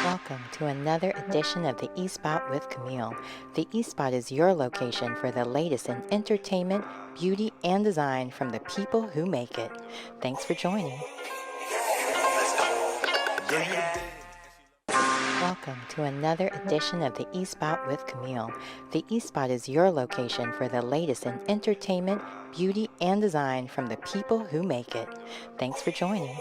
Welcome to another edition of the E-Spot with Camille. The E-Spot is your location for the latest in entertainment, beauty, and design from the people who make it. Thanks for joining. Welcome to another edition of the E-Spot with Camille. The E-Spot is your location for the latest in entertainment, beauty, and design from the people who make it. Thanks for joining.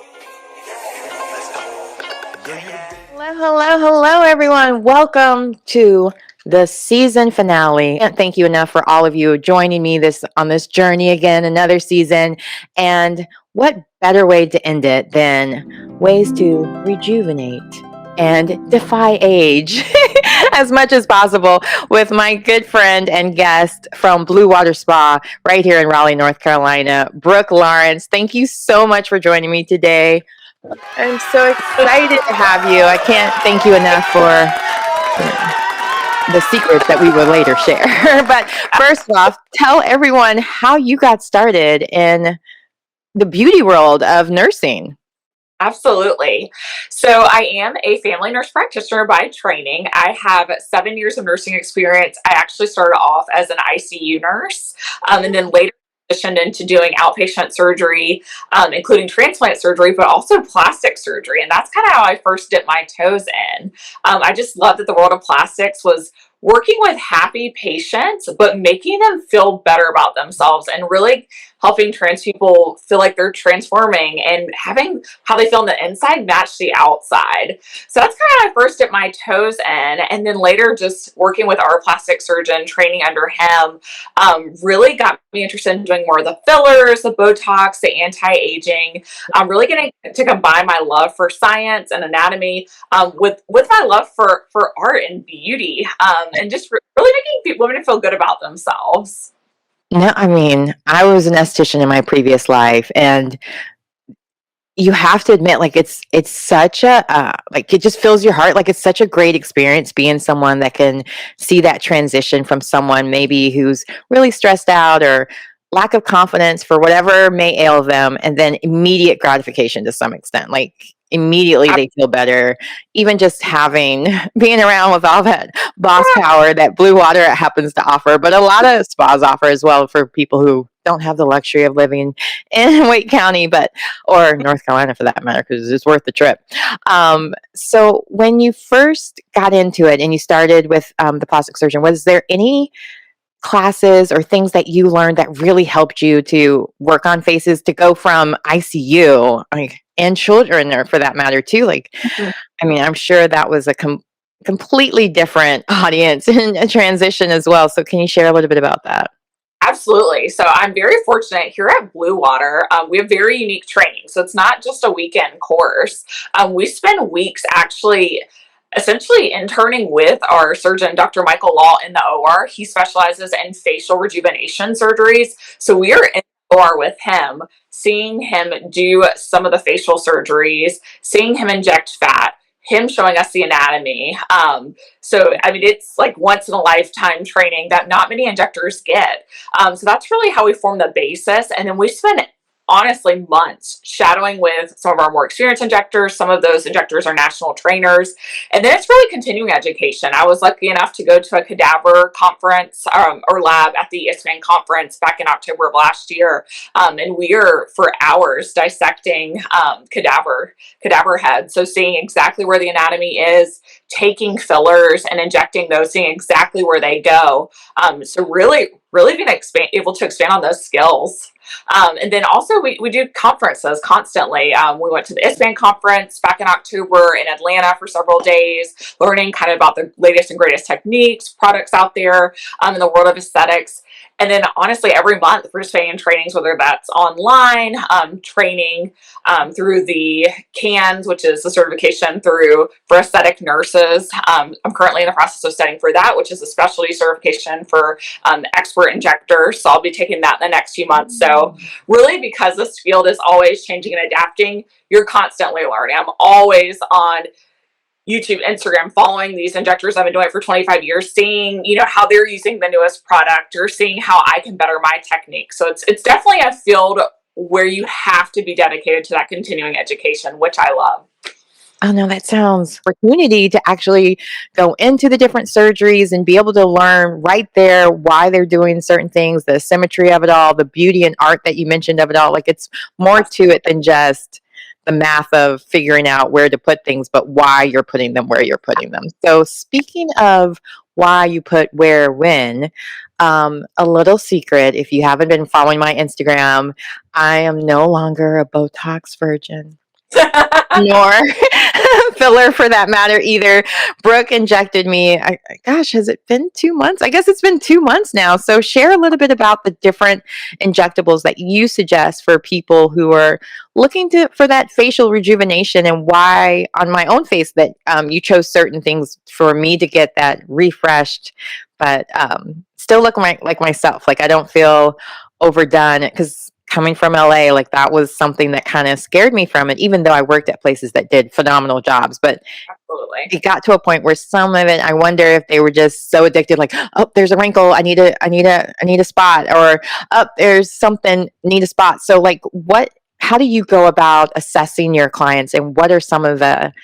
Hello, everyone. Welcome to the season finale. Can't thank you enough for all of you joining me on this journey again, another season. And what better way to end it than ways to rejuvenate and defy age as much as possible with my good friend and guest from Blue Water Spa right here in Raleigh, North Carolina, Brooke Lawrence. Thank you so much for joining me today. I'm so excited to have you. I can't thank you enough for the secrets that we will later share. But first off, tell everyone how you got started in the beauty world of nursing. Absolutely. So I am a family nurse practitioner by training. I have 7 years of nursing experience. I actually started off as an ICU nurse, and then later transitioned into doing outpatient surgery, including transplant surgery, but also plastic surgery. And that's kind of how I first dipped my toes in. I just loved that the world of plastics was working with happy patients, but making them feel better about themselves and really helping trans people feel like they're transforming and having how they feel on the inside match the outside. So that's kind of how I first dipped my toes in. And then later just working with our plastic surgeon, training under him, really got me interested in doing more of the fillers, the Botox, the anti-aging. I'm really getting to combine my love for science and anatomy with my love for art and beauty, and just really making women feel good about themselves. No, I mean, I was an esthetician in my previous life, and you have to admit, like, it's such a like, it just fills your heart. Like, it's such a great experience being someone that can see that transition from someone maybe who's really stressed out or lack of confidence for whatever may ail them, and then immediate gratification to some extent. Like, immediately they feel better, even just being around with all that boss power that Blue Water happens to offer, but a lot of spas offer as well for people who don't have the luxury of living in Wake County, or North Carolina for that matter, because it's worth the trip. So when you first got into it and you started with the plastic surgeon, was there any classes or things that you learned that really helped you to work on faces, to go from ICU, and children, or for that matter too? Like, I mean, I'm sure that was a completely different audience and a transition as well. So can you share a little bit about that? Absolutely. So I'm very fortunate here at Blue Water. We have very unique training. So it's not just a weekend course. We spend weeks actually essentially interning with our surgeon, Dr. Michael Law, in the OR. He specializes in facial rejuvenation surgeries. So we are in the OR with him, seeing him do some of the facial surgeries, seeing him inject fat, him showing us the anatomy. So, I mean, it's like once in a lifetime training that not many injectors get. So that's really how we form the basis. And then we spend honestly months shadowing with some of our more experienced injectors. Some of those injectors are national trainers. And then it's really continuing education. I was lucky enough to go to a cadaver conference or lab at the MSN conference back in October of last year. And we are for hours dissecting cadaver heads. So seeing exactly where the anatomy is, taking fillers and injecting those, seeing exactly where they go. So really being able to expand on those skills. And then also we do conferences constantly. We went to the ISPAN conference back in October in Atlanta for several days, learning kind of about the latest and greatest techniques, products out there in the world of aesthetics. And then honestly, every month participating in trainings, whether that's online, training through the CANS, which is the certification for aesthetic nurses. I'm currently in the process of studying for that, which is a specialty certification for expert injectors. So I'll be taking that in the next few months. So really, because this field is always changing and adapting, you're constantly learning. I'm always on YouTube, Instagram, following these injectors. I've been doing it for 25 years, seeing, how they're using the newest product or seeing how I can better my technique. So it's definitely a field where you have to be dedicated to that continuing education, which I love. Oh no, that sounds opportunity to actually go into the different surgeries and be able to learn right there why they're doing certain things, the symmetry of it all, the beauty and art that you mentioned of it all. Like it's more to it than just the math of figuring out where to put things, but why you're putting them where you're putting them. So speaking of why you put where when, a little secret, if you haven't been following my Instagram, I am no longer a Botox virgin nor filler for that matter either. Brooke injected me. Gosh, has it been 2 months? I guess it's been 2 months now. So share a little bit about the different injectables that you suggest for people who are looking to for that facial rejuvenation, and why on my own face that you chose certain things for me to get that refreshed, but still look like myself. Like I don't feel overdone because coming from LA, like that was something that kind of scared me from it, even though I worked at places that did phenomenal jobs. But Absolutely. it got to a point where some of it, I wonder if they were just so addicted, like, oh, there's a wrinkle, I need a spot, or oh, there's something, need a spot. So like how do you go about assessing your clients, and what are some of the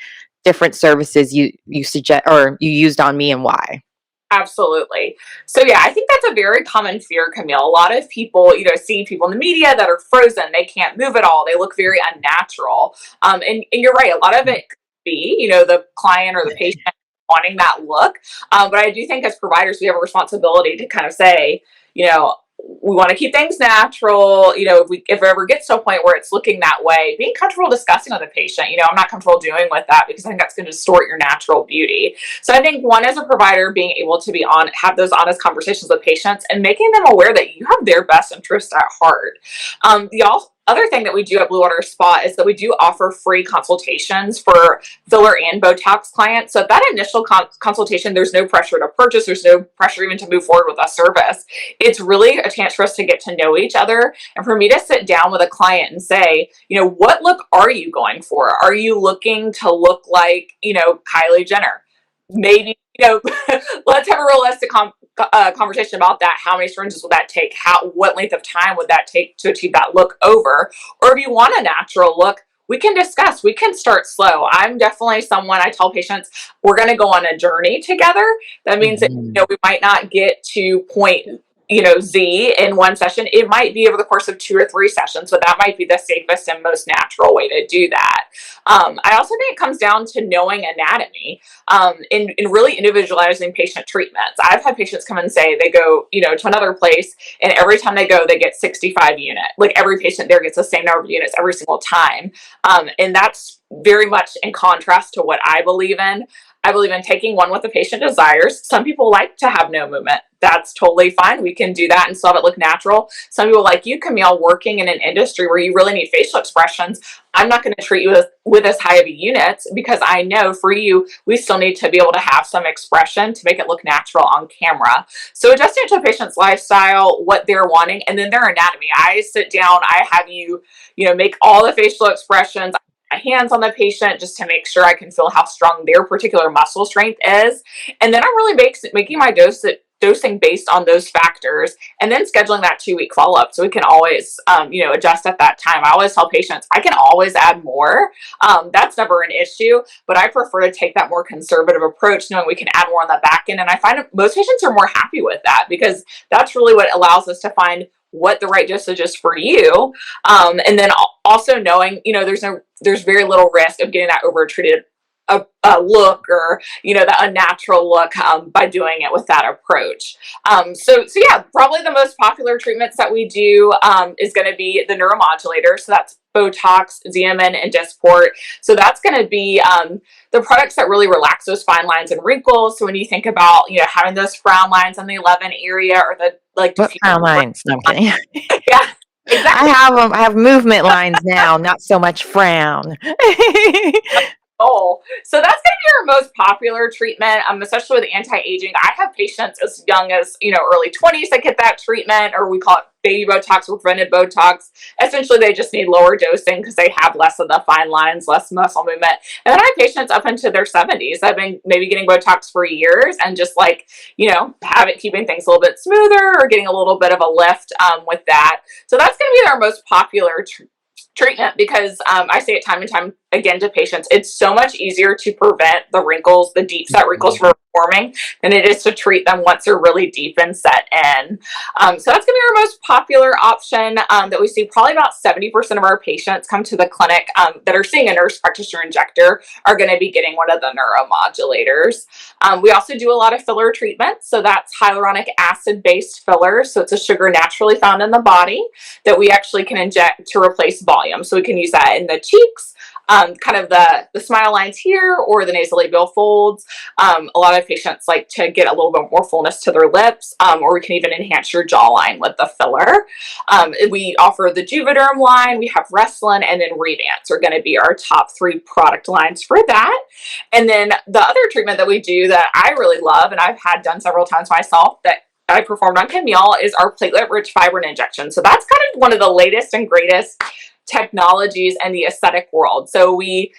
different services you suggest or you used on me, and why? Absolutely. So yeah, I think that's a very common fear, Camille. A lot of people, see people in the media that are frozen. They can't move at all. They look very unnatural. And you're right. A lot of it could be, the client or the patient wanting that look. But I do think as providers, we have a responsibility to kind of say, we want to keep things natural. If it ever gets to a point where it's looking that way, being comfortable discussing with the patient, I'm not comfortable doing with that because I think that's going to distort your natural beauty. So I think one, as a provider, being able to have those honest conversations with patients and making them aware that you have their best interest at heart. The other thing that we do at Blue Water Spa is that we do offer free consultations for filler and Botox clients. So at that initial consultation, there's no pressure to purchase. There's no pressure even to move forward with a service. It's really a chance for us to get to know each other and for me to sit down with a client and say, what look are you going for? Are you looking to look like, Kylie Jenner? Maybe, let's have a realistic conversation about that. How many syringes will that take? What length of time would that take to achieve that look over? Or if you want a natural look, we can discuss. We can start slow. I'm definitely someone, I tell patients, we're going to go on a journey together. That means that, we might not get to point, Z in one session. It might be over the course of 2 or 3 sessions. So that might be the safest and most natural way to do that. I also think it comes down to knowing anatomy, in really individualizing patient treatments. I've had patients come and say they go, to another place, and every time they go, they get 65 units. Like every patient there gets the same number of units every single time. And that's very much in contrast to what I believe in. I believe in taking one what the patient desires. Some people like to have no movement. That's totally fine. We can do that and still have it look natural. Some people like you, Camille, working in an industry where you really need facial expressions. I'm not going to treat you with as high of a units because I know for you, we still need to be able to have some expression to make it look natural on camera. So adjusting to a patient's lifestyle, what they're wanting, and then their anatomy. I sit down, I have you, make all the facial expressions, my hands on the patient just to make sure I can feel how strong their particular muscle strength is. And then I'm really making my dosing based on those factors, and then scheduling that 2-week follow-up so we can always adjust at that time. I always tell patients I can always add more. That's never an issue, but I prefer to take that more conservative approach, knowing we can add more on the back end. And I find most patients are more happy with that because that's really what allows us to find what the right dosage is for you. And then also knowing, there's very little risk of getting that over-treated a look, or the unnatural look, by doing it with that approach. So yeah, probably the most popular treatments that we do is going to be the neuromodulators. So that's BOTOX, Xeomin, and Dysport. So that's going to be the products that really relax those fine lines and wrinkles. So when you think about having those frown lines on the 11 area, or the What frown lines? No, I'm kidding. Yeah, exactly. I have them. I have movement lines now, not so much frown. Oh, so that's going to be our most popular treatment, especially with anti-aging. I have patients as young as, early 20s that get that treatment, or we call it baby Botox or prevented Botox. Essentially, they just need lower dosing because they have less of the fine lines, less muscle movement. And then I have patients up into their 70s that have been maybe getting Botox for years and just keeping things a little bit smoother or getting a little bit of a lift with that. So that's going to be our most popular treatment because I say it time and time again to patients, it's so much easier to prevent the wrinkles, the deep set wrinkles from forming than it is to treat them once they're really deep and set in. So that's going to be our most popular option that we see. Probably about 70% of our patients come to the clinic that are seeing a nurse practitioner injector are going to be getting one of the neuromodulators. We also do a lot of filler treatments. So that's hyaluronic acid-based fillers. So it's a sugar naturally found in the body that we actually can inject to replace volume. So we can use that in the cheeks, kind of the smile lines here, or the nasolabial folds. A lot of patients like to get a little bit more fullness to their lips, or we can even enhance your jawline with the filler. We offer the Juvederm line, we have Restylane, and then Revance are going to be our top 3 product lines for that. And then the other treatment that we do that I really love, and I've had done several times myself, that I performed on Camille, is our platelet-rich fibrin injection. So that's kind of one of the latest and greatest technologies in the aesthetic world. So we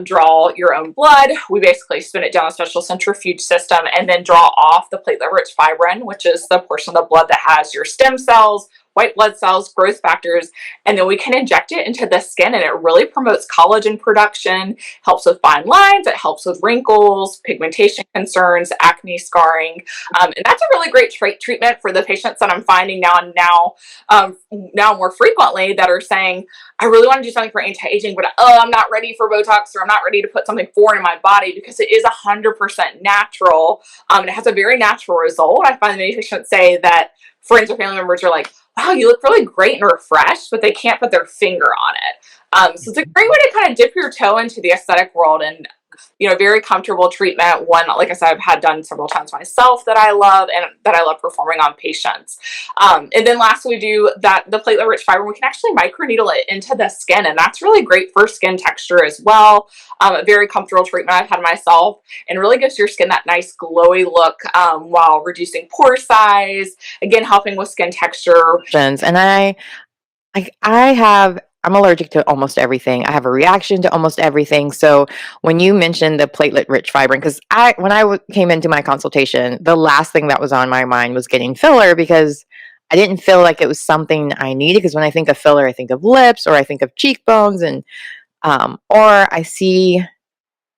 draw your own blood. We basically spin it down a special centrifuge system and then draw off the platelet-rich fibrin, which is the portion of the blood that has your stem cells, white blood cells, growth factors, and then we can inject it into the skin, and it really promotes collagen production, helps with fine lines, it helps with wrinkles, pigmentation concerns, acne, scarring, and that's a really great treatment for the patients that I'm finding now more frequently that are saying, I really want to do something for anti-aging, but I'm not ready for Botox, or I'm not ready to put something foreign in my body, because it is 100% natural, and it has a very natural result. I find many patients say that friends or family members are like, wow, you look really great and refreshed, but they can't put their finger on it. So it's a great way to kind of dip your toe into the aesthetic world, and very comfortable treatment. One, like I said, I've had done several times myself that I love, and that I love performing on patients. And then lastly, we do the platelet-rich fibrin. We can actually microneedle it into the skin, and that's really great for skin texture as well. A very comfortable treatment I've had myself, and really gives your skin that nice glowy look while reducing pore size, again, helping with skin texture. And I'm allergic to almost everything. I have a reaction to almost everything. So when you mentioned the platelet-rich fibrin, because when I came into my consultation, the last thing that was on my mind was getting filler, because I didn't feel like it was something I needed. Because when I think of filler, I think of lips, or I think of cheekbones, and or I see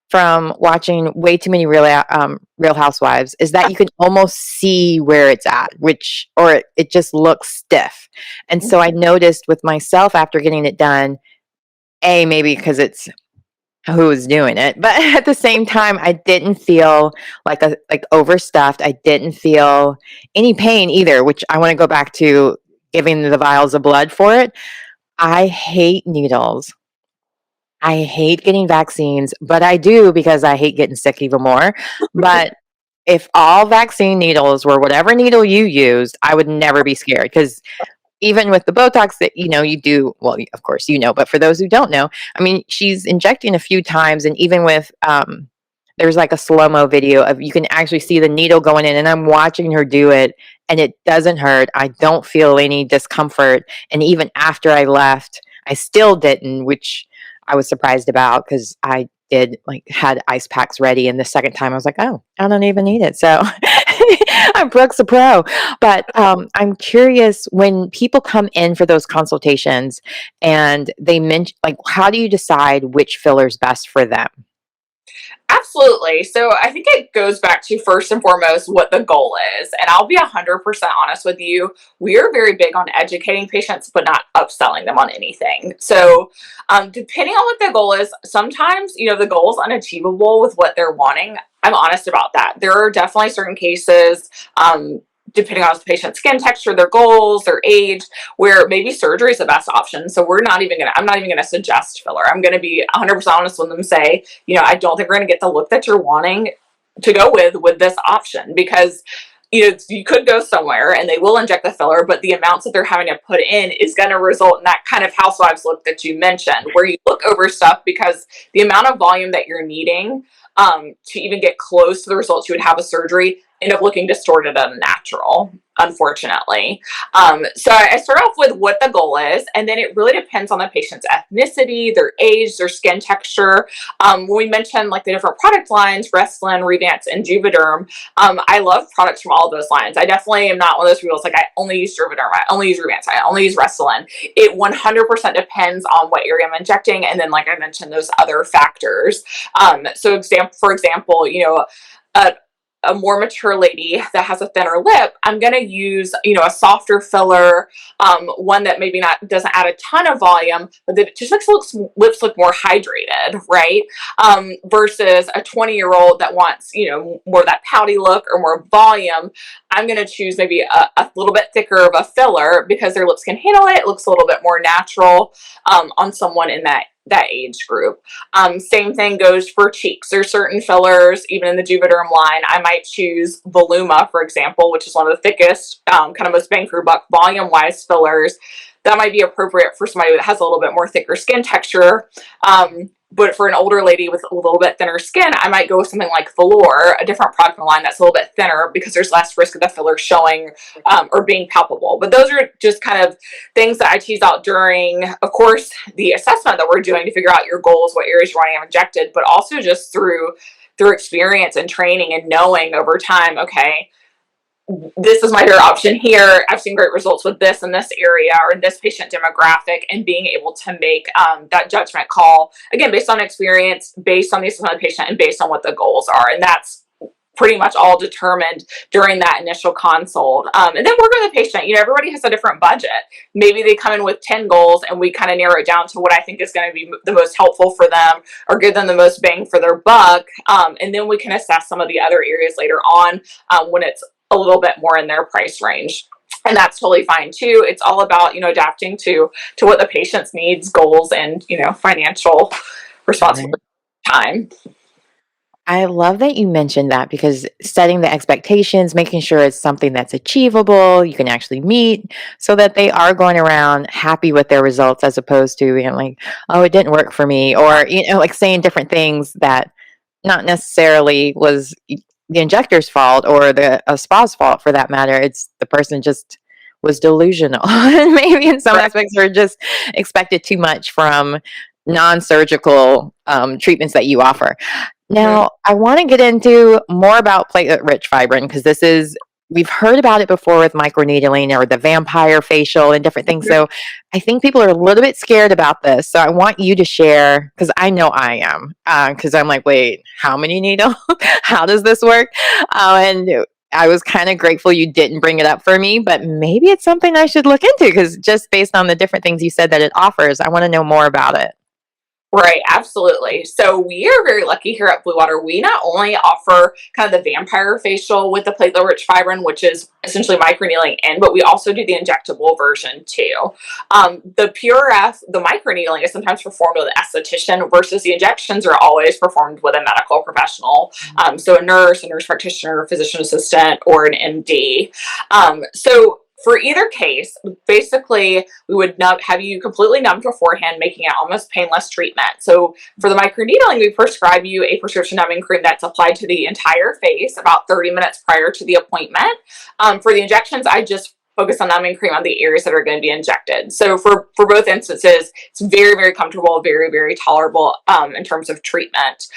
from watching way too many Real Housewives is that you can almost see where it's at, or it just looks stiff. And so I noticed with myself after getting it done, maybe because it's who was doing it, but at the same time, I didn't feel like overstuffed. I didn't feel any pain either, which I want to go back to giving the vials of blood for it. I hate needles. I hate getting vaccines, but I do because I hate getting sick even more. But if all vaccine needles were whatever needle you used, I would never be scared, because even with the Botox that you do, well, of course but for those who don't know, I mean, she's injecting a few times, and even with there's like a slow-mo video of, you can actually see the needle going in, and I'm watching her do it, and it doesn't hurt. I don't feel any discomfort, and even after I left, I still didn't, which I was surprised about, because I had ice packs ready, and the second time I was like, oh, I don't even need it. So I'm Brooke's a pro. But I'm curious, when people come in for those consultations and they mention, how do you decide which filler is best for them? Absolutely. So I think it goes back to, first and foremost, what the goal is. And I'll be 100% honest with you. We are very big on educating patients, but not upselling them on anything. So depending on what the goal is, sometimes, the goal is unachievable with what they're wanting. I'm honest about that. There are definitely certain cases, depending on the patient's skin texture, their goals, their age, where maybe surgery is the best option. So I'm not even going to suggest filler. I'm going to be 100% honest with them, say, I don't think we're going to get the look that you're wanting to go with this option, because you could go somewhere and they will inject the filler, but the amounts that they're having to put in is going to result in that kind of housewives look that you mentioned, where you look over stuff, because the amount of volume that you're needing to even get close to the results you would have with surgery, end up looking distorted and unnatural, unfortunately. So I start off with what the goal is, and then it really depends on the patient's ethnicity, their age, their skin texture. When we mentioned like the different product lines, Restylane, Revance, and Juvederm, I love products from all of those lines. I definitely am not one of those people that's like, I only use Juvederm, I only use Revance, I only use Restylane. It 100% depends on what area I'm injecting, and then like I mentioned, those other factors. So for example, you know, a more mature lady that has a thinner lip, I'm going to use, you know, a softer filler, one that maybe not doesn't add a ton of volume, but that it just makes lips look more hydrated, right? Versus a 20-year-old that wants, you know, more of that pouty look or more volume. I'm going to choose maybe a little bit thicker of a filler because their lips can handle it. It looks a little bit more natural on someone in that age group. Same thing goes for cheeks. There's certain fillers, even in the Juvederm line. I might choose Voluma, for example, which is one of the thickest, kind of most bang for your buck volume-wise fillers. That might be appropriate for somebody that has a little bit more thicker skin texture. But for an older lady with a little bit thinner skin, I might go with something like Velour, a different product in the line that's a little bit thinner because there's less risk of the filler showing or being palpable. But those are just kind of things that I tease out during, of course, the assessment that we're doing to figure out your goals, what areas you're wanting injected, but also just through experience and training and knowing over time, okay, this is my favorite option here. I've seen great results with this in this area or in this patient demographic, and being able to make that judgment call, again, based on experience, based on the assessment of the patient, and based on what the goals are. And that's pretty much all determined during that initial consult. And then work with the patient. You know, everybody has a different budget. Maybe they come in with 10 goals and we kind of narrow it down to what I think is going to be the most helpful for them or give them the most bang for their buck. And then we can assess some of the other areas later on when it's a little bit more in their price range. And that's totally fine too. It's all about, you know, adapting to what the patient's needs, goals, and, you know, financial responsibility time. I love that you mentioned that because setting the expectations, making sure it's something that's achievable, you can actually meet, so that they are going around happy with their results as opposed to being like, oh, it didn't work for me, or, you know, like saying different things that not necessarily was the injector's fault or the a spa's fault for that matter. It's the person just was delusional. And maybe in some Right. aspects or just expected too much from non-surgical treatments that you offer. Mhm. Now, I want to get into more about platelet-rich fibrin because this is we've heard about it before with microneedling or the vampire facial and different things. So I think people are a little bit scared about this. So I want you to share because I know I am because I'm like, wait, how many needles? How does this work? And I was kind of grateful you didn't bring it up for me, but maybe it's something I should look into because just based on the different things you said that it offers, I want to know more about it. Right, absolutely. So we are very lucky here at Blue Water. We not only offer kind of the vampire facial with the platelet-rich fibrin, which is essentially microneedling in, but we also do the injectable version too. The PRF, the microneedling is sometimes performed with an esthetician versus the injections are always performed with a medical professional. So a nurse practitioner, physician assistant, or an MD. So for either case, basically, we would have you completely numbed beforehand, making it almost painless treatment. So for the microneedling, we prescribe you a prescription numbing cream that's applied to the entire face about 30 minutes prior to the appointment. For the injections, I just focus on numbing cream on the areas that are going to be injected. So for both instances, it's very, very comfortable, very, very tolerable in terms of treatment.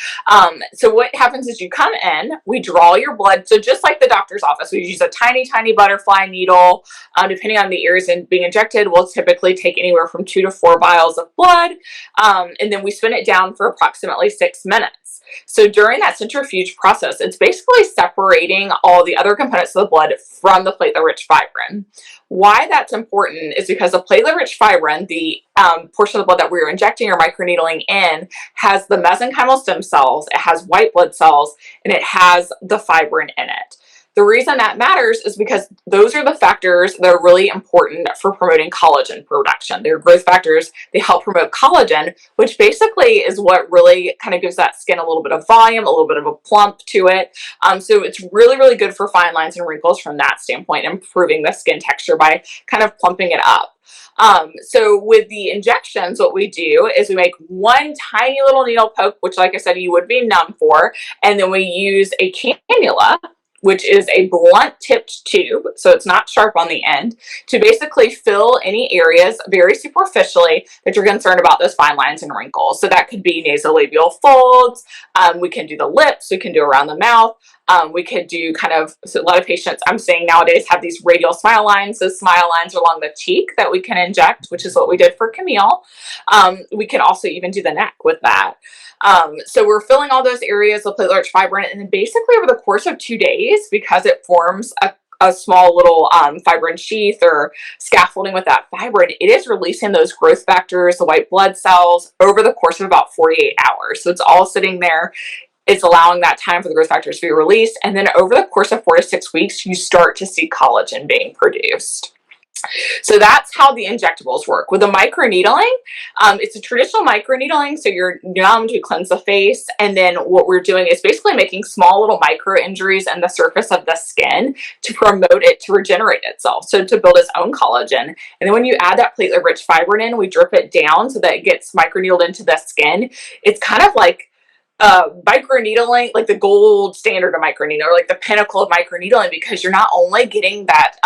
So what happens is you come in, we draw your blood. So just like the doctor's office, we use a tiny, tiny butterfly needle. Depending on the areas being injected, we'll typically take anywhere from 2 to 4 vials of blood. And then we spin it down for approximately 6 minutes. So during that centrifuge process, it's basically separating all the other components of the blood from the platelet-rich fibrin. Why that's important is because the platelet-rich fibrin, the portion of the blood that we're injecting or microneedling in, has the mesenchymal stem cells, it has white blood cells, and it has the fibrin in it. The reason that matters is because those are the factors that are really important for promoting collagen production. They're growth factors. They help promote collagen, which basically is what really kind of gives that skin a little bit of volume, a little bit of a plump to it. So it's really, really good for fine lines and wrinkles from that standpoint, improving the skin texture by kind of plumping it up. So with the injections, what we do is we make one tiny little needle poke, which like I said, you would be numb for, and then we use a cannula, which is a blunt tipped tube, so it's not sharp on the end, to basically fill any areas very superficially that you're concerned about those fine lines and wrinkles. So that could be nasolabial folds. We can do the lips. We can do around the mouth. We could do kind of, so a lot of patients I'm seeing nowadays have these radial smile lines. Those smile lines along the cheek that we can inject, which is what we did for Camille. We can also even do the neck with that. So we're filling all those areas with platelet-rich fibrin, and then basically over the course of 2 days, because it forms a small little fibrin sheath or scaffolding with that fibrin, it is releasing those growth factors, the white blood cells, over the course of about 48 hours. So it's all sitting there. It's allowing that time for the growth factors to be released. And then over the course of 4 to 6 weeks, you start to see collagen being produced. So that's how the injectables work. With the microneedling, it's a traditional microneedling, so you're numbed, we cleanse the face, and then what we're doing is basically making small little micro injuries in the surface of the skin to promote it to regenerate itself, so to build its own collagen. And then when you add that platelet-rich fibrin in, we drip it down so that it gets microneedled into the skin. It's kind of like microneedling, like the gold standard of microneedling, or like the pinnacle of microneedling, because you're not only getting that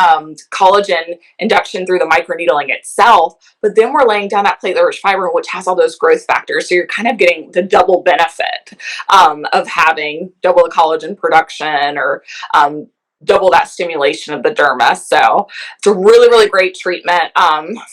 collagen induction through the microneedling itself, but then we're laying down that platelet-rich fibrin, which has all those growth factors. So you're kind of getting the double benefit of having double the collagen production, or double that stimulation of the dermis. So it's a really, really great treatment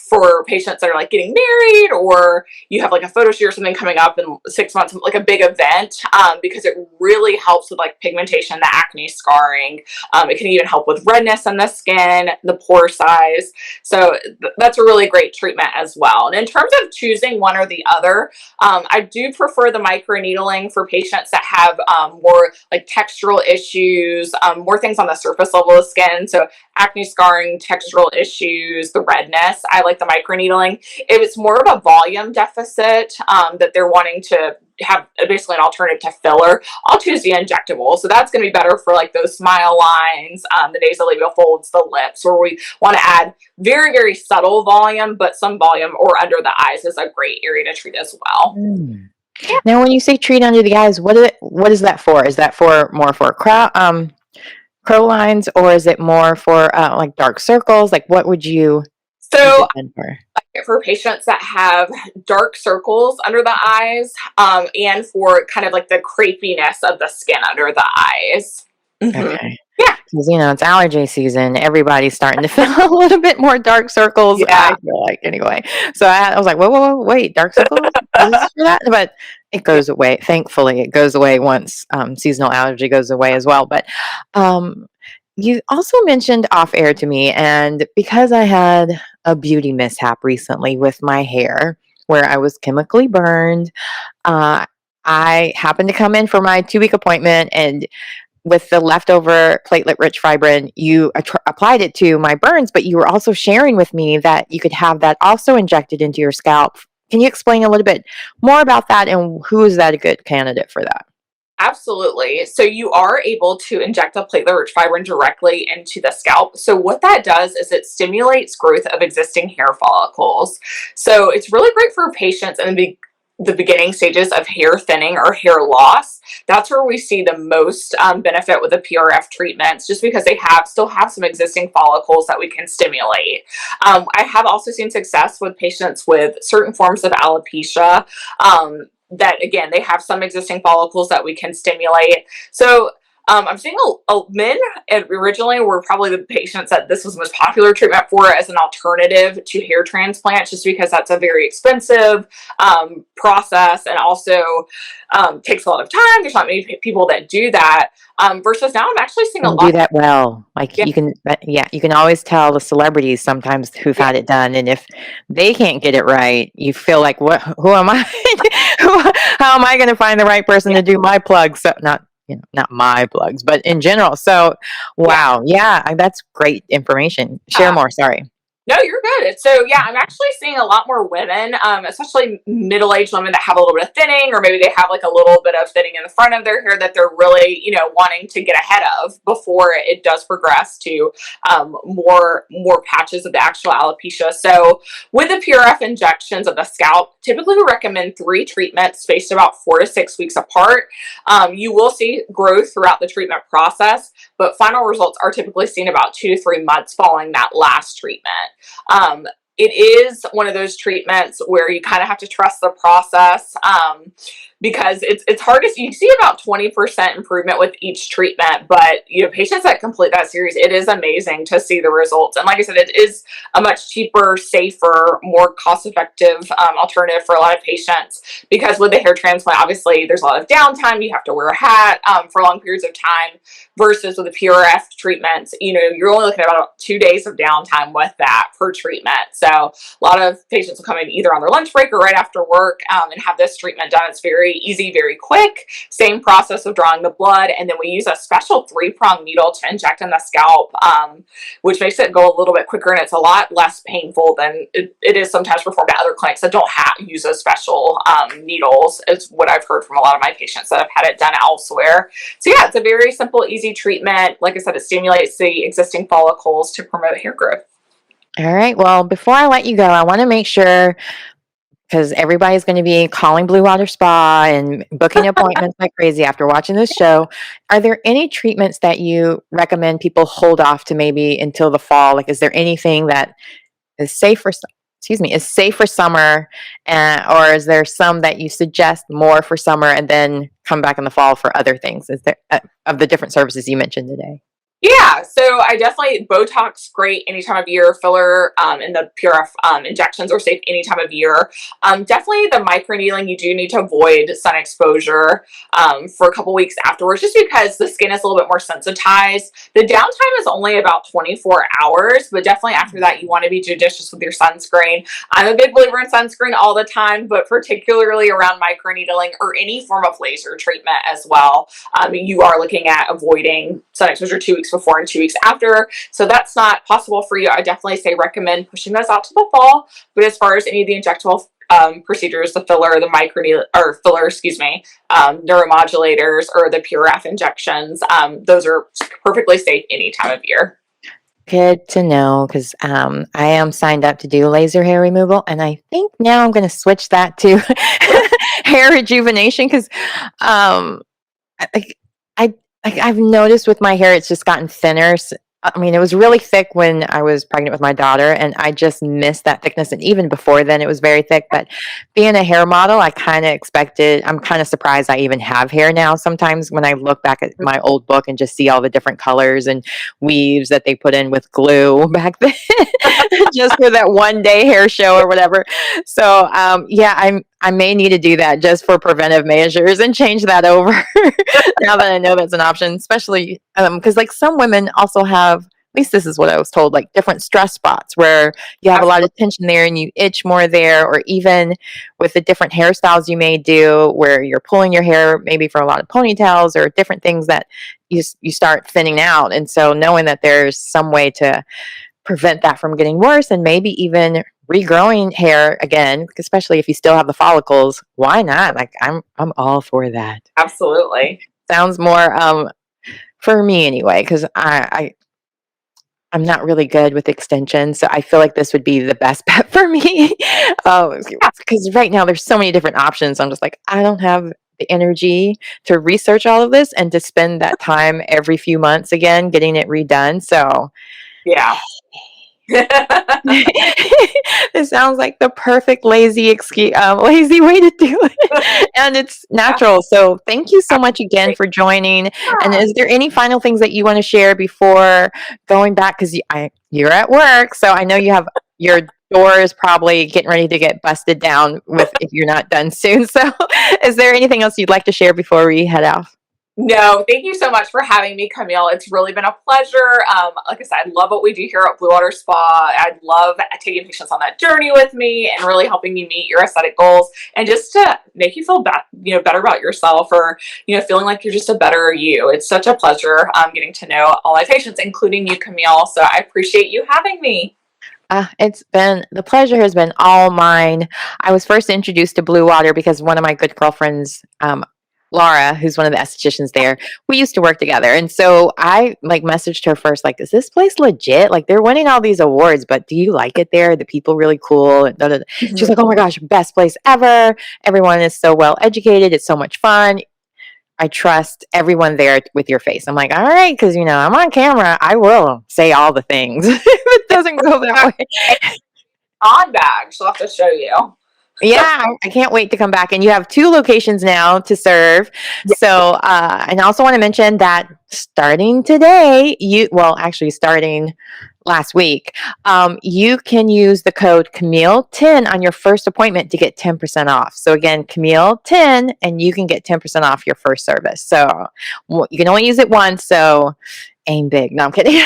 for patients that are like getting married, or you have like a photo shoot or something coming up in 6 months, like a big event, because it really helps with like pigmentation, the acne scarring. It can even help with redness in the skin, the pore size. So that's a really great treatment as well. And in terms of choosing one or the other, I do prefer the microneedling for patients that have more like textural issues, more things on the surface level of skin. So acne scarring, textural issues, the redness. I like the microneedling. If it's more of a volume deficit that they're wanting to have basically an alternative to filler, I'll choose the injectable. So that's going to be better for like those smile lines, the nasolabial folds, the lips, where we want to add very, very subtle volume, but some volume or under the eyes is a great area to treat as well. Mm. Yeah. Now, when you say treat under the eyes, what is that for? Is that for more for crow lines, or is it more for like dark circles? Like, what would you use So it for patients that have dark circles under the eyes, and for kind of like the crepiness of the skin under the eyes. Okay. Yeah. Because, it's allergy season. Everybody's starting to feel a little bit more dark circles, Yeah. I feel like, anyway. So I was like, whoa, wait, dark circles? This is for that? But it goes away. Thankfully, it goes away once seasonal allergy goes away as well. But you also mentioned off air to me, and because I had a beauty mishap recently with my hair where I was chemically burned, I happened to come in for my 2-week appointment, and with the leftover platelet-rich fibrin, you applied it to my burns, but you were also sharing with me that you could have that also injected into your scalp. Can you explain a little bit more about that, and who is that a good candidate for that? Absolutely. So you are able to inject the platelet-rich fibrin directly into the scalp. So what that does is it stimulates growth of existing hair follicles. So it's really great for patients in the beginning stages of hair thinning or hair loss. That's where we see the most benefit with the PRF treatments, just because they still have some existing follicles that we can stimulate. I have also seen success with patients with certain forms of alopecia, that again, they have some existing follicles that we can stimulate. So I'm seeing men originally were probably the patients that this was the most popular treatment for as an alternative to hair transplants, just because that's a very expensive process, and also takes a lot of time. There's not many people that do that. Versus now I'm actually seeing a lot Do that well. Like, Yeah. you can always tell the celebrities sometimes who've had it done, and if they can't get it right, you feel like, who am I? How am I going to find the right person to do my plugs? So not my plugs, but in general. So, wow. Yeah, that's great information. Share more. Sorry. No, you're good. So yeah, I'm actually seeing a lot more women, especially middle-aged women that have a little bit of thinning, or maybe they have like a little bit of thinning in the front of their hair that they're really, wanting to get ahead of before it does progress to more patches of the actual alopecia. So with the PRF injections of the scalp, typically we recommend 3 treatments spaced about 4 to 6 weeks apart. You will see growth throughout the treatment process, but final results are typically seen about 2 to 3 months following that last treatment. Um, it is one of those treatments where you kind of have to trust the process, because it's hard to see. You see about 20% improvement with each treatment, but patients that complete that series, it is amazing to see the results. And like I said, it is a much cheaper, safer, more cost-effective alternative for a lot of patients, because with the hair transplant, obviously there's a lot of downtime. You have to wear a hat for long periods of time, versus with the PRF treatments, you're only looking at about 2 days of downtime with that per treatment. So a lot of patients will come in either on their lunch break or right after work, and have this treatment done. It's very easy, very quick. Same process of drawing the blood, and then we use a special 3-prong needle to inject in the scalp, which makes it go a little bit quicker, and it's a lot less painful than it is sometimes performed at other clinics that don't use those special needles, is what I've heard from a lot of my patients that have had it done elsewhere. So yeah, it's a very simple, easy treatment. Like I said, it stimulates the existing follicles to promote hair growth. All right. Well, before I let you go, I want to make sure, because everybody's going to be calling Blue Water Spa and booking appointments like crazy after watching this show. Are there any treatments that you recommend people hold off to maybe until the fall? Like, is there anything that is safe for, is safe for summer, or is there some that you suggest more for summer and then come back in the fall for other things? Is there of the different services you mentioned today? Yeah, so I definitely, Botox great any time of year. Filler and the PRF injections are safe any time of year. Definitely the microneedling, you do need to avoid sun exposure for a couple weeks afterwards, just because the skin is a little bit more sensitized. The downtime is only about 24 hours, but definitely after that, you want to be judicious with your sunscreen. I'm a big believer in sunscreen all the time, but particularly around microneedling or any form of laser treatment as well. You are looking at avoiding sun exposure 2 weeks before and 2 weeks after. So that's not possible for you. I definitely say recommend pushing those out to the fall. But as far as any of the injectable procedures, the filler, the neuromodulators, or the PRF injections, those are perfectly safe any time of year. Good to know, because I am signed up to do laser hair removal, and I think now I'm going to switch that to hair rejuvenation, because I, like, I I've noticed with my hair, it's just gotten thinner. I mean, it was really thick when I was pregnant with my daughter, and I just missed that thickness. And even before then, it was very thick. But being a hair model, I kind of expected. I'm kind of surprised I even have hair now. Sometimes when I look back at my old book and just see all the different colors and weaves that they put in with glue back then, just for that one day hair show or whatever. So yeah, I may need to do that just for preventive measures and change that over now that I know that's an option, especially because like some women also have, at least this is what I was told, like different stress spots where you have a lot of tension there and you itch more there, or even with the different hairstyles you may do where you're pulling your hair maybe for a lot of ponytails or different things that you start thinning out. And so knowing that there's some way to prevent that from getting worse and maybe even regrowing hair again, especially if you still have the follicles, why not? Like I'm all for that. Absolutely. Sounds more for me anyway, because I'm not really good with extensions, so I feel like this would be the best bet for me. Because right now there's so many different options. I'm just like, I don't have the energy to research all of this and to spend that time every few months again getting it redone. So Yeah. it sounds like the perfect lazy excuse, lazy way to do it, and it's natural. So thank you so much again for joining. And is there any final things that you want to share before going back? Because you're at work, so I know you have your door is probably getting ready to get busted down with if you're not done soon. So is there anything else you'd like to share before we head off? No, thank you so much for having me, Camille. It's really been a pleasure. Like I said, I love what we do here at Blue Water Spa. I love taking patients on that journey with me and really helping you meet your aesthetic goals, and just to make you feel better about yourself, or feeling like you're just a better you. It's such a pleasure getting to know all my patients, including you, Camille. So I appreciate you having me. The pleasure has been all mine. I was first introduced to Blue Water because one of my good girlfriends, Laura, who's one of the estheticians there, we used to work together. And so I like messaged her first, like, is this place legit? Like, they're winning all these awards, but do you like it there? The people really cool. And da, da, da. She's like, oh my gosh, best place ever. Everyone is so well educated. It's so much fun. I trust everyone there with your face. I'm like, all right, because I'm on camera. I will say all the things if it doesn't go that way. On bag, she'll have to show you. Yeah, I can't wait to come back. And you have 2 locations now to serve. Yeah. So, and I also want to mention that starting today, actually starting last week, you can use the code Camille10 on your first appointment to get 10% off. So again, Camille10, and you can get 10% off your first service. So you can only use it once. So aim big. No, I'm kidding.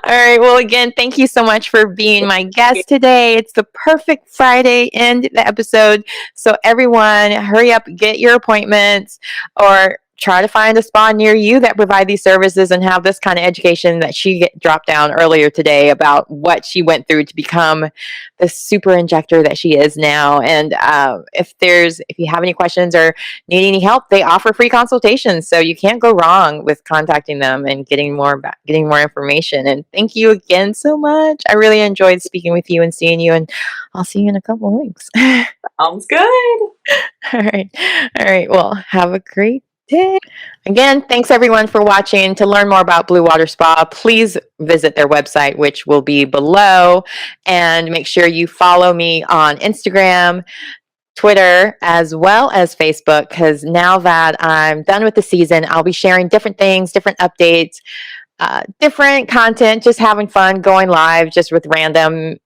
All right. Well, again, thank you so much for being my guest today. It's the perfect Friday end the episode. So everyone, hurry up, get your appointments, or try to find a spa near you that provide these services and have this kind of education that she dropped down earlier today about what she went through to become the super injector that she is now. And if you have any questions or need any help, they offer free consultations. So you can't go wrong with contacting them and getting more information. And thank you again so much. I really enjoyed speaking with you and seeing you, and I'll see you in a couple of weeks. Sounds good. All right. Well, have a great day. Again, thanks everyone for watching. To learn more about Blue Water Spa, please visit their website, which will be below, and make sure you follow me on Instagram, Twitter, as well as Facebook, because now that I'm done with the season, I'll be sharing different things, different updates, different content, just having fun, going live just with random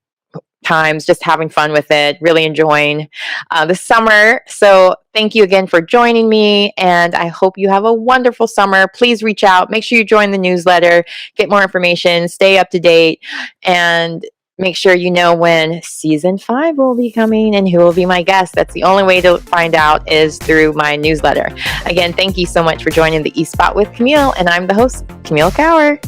times, just having fun with it, really enjoying the summer. So thank you again for joining me, and I hope you have a wonderful summer. Please reach out, make sure you join the newsletter, get more information, stay up to date, and make sure you know when season 5 will be coming and who will be my guest. That's the only way to find out is through my newsletter. Again, thank you so much for joining the eSpot with Camille, and I'm the host, Camille Cower.